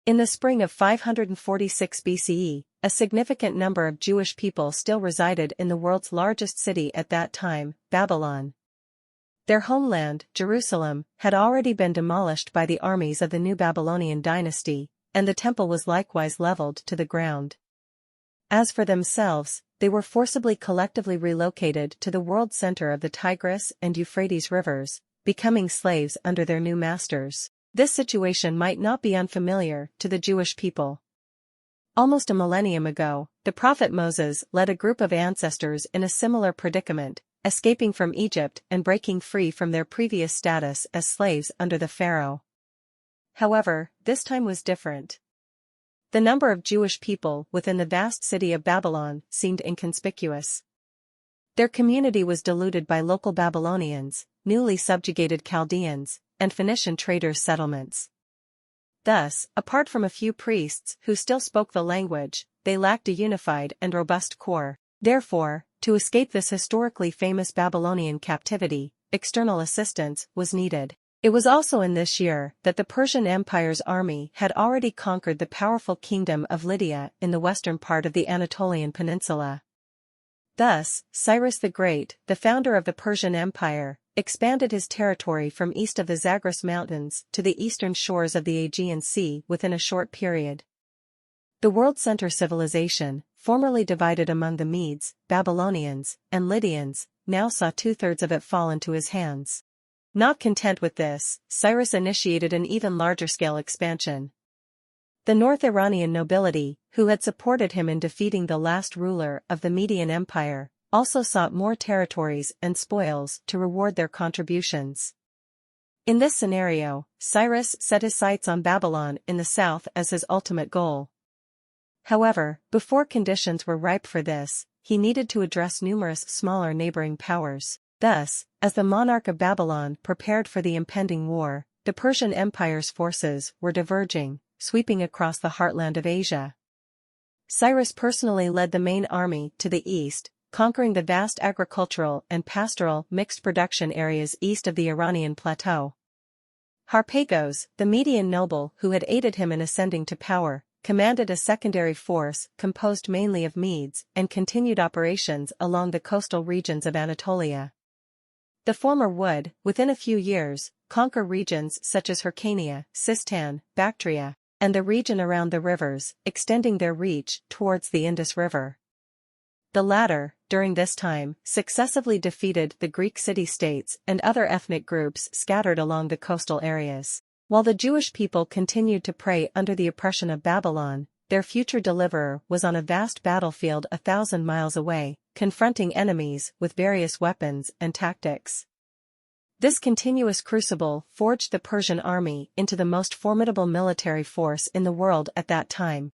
In the spring of 546 BCE, a significant number of Jewish people still resided in the world's largest city at that time, Babylon. Their homeland, Jerusalem, had already been demolished by the armies of the new Babylonian dynasty, and the temple was likewise leveled to the ground. As for themselves, they were forcibly collectively relocated to the world center of the Tigris and Euphrates rivers, becoming slaves under their new masters. This situation might not be unfamiliar to the Jewish people. Almost a millennium ago, the prophet Moses led a group of ancestors in a similar predicament, escaping from Egypt and breaking free from their previous status as slaves under the Pharaoh. However, this time was different. The number of Jewish people within the vast city of Babylon seemed inconspicuous. Their community was diluted by local Babylonians, newly subjugated Chaldeans, and Phoenician traders' settlements. Thus, apart from a few priests who still spoke the language, they lacked a unified and robust core. Therefore, to escape this historically famous Babylonian captivity, external assistance was needed. It was also in this year that the Persian Empire's army had already conquered the powerful kingdom of Lydia in the western part of the Anatolian peninsula. Thus, Cyrus the Great, the founder of the Persian Empire, expanded his territory from east of the Zagros Mountains to the eastern shores of the Aegean Sea within a short period. The world center civilization, formerly divided among the Medes, Babylonians, and Lydians, now saw two-thirds of it fall into his hands. Not content with this, Cyrus initiated an even larger-scale expansion. The North Iranian nobility, who had supported him in defeating the last ruler of the Median Empire, also sought more territories and spoils to reward their contributions. In this scenario, Cyrus set his sights on Babylon in the south as his ultimate goal. However, before conditions were ripe for this, he needed to address numerous smaller neighboring powers. Thus, as the monarch of Babylon prepared for the impending war, the Persian Empire's forces were diverging, sweeping across the heartland of Asia. Cyrus personally led the main army to the east, conquering the vast agricultural and pastoral mixed production areas east of the Iranian plateau. Harpagos, the Median noble who had aided him in ascending to power, commanded a secondary force composed mainly of Medes and continued operations along the coastal regions of Anatolia. The former would, within a few years, conquer regions such as Hyrcania, Sistan, Bactria, and the region around the rivers, extending their reach towards the Indus River. The latter, during this time, successively defeated the Greek city-states and other ethnic groups scattered along the coastal areas. While the Jewish people continued to pray under the oppression of Babylon, their future deliverer was on a vast battlefield 1,000 miles away, confronting enemies with various weapons and tactics. This continuous crucible forged the Persian army into the most formidable military force in the world at that time.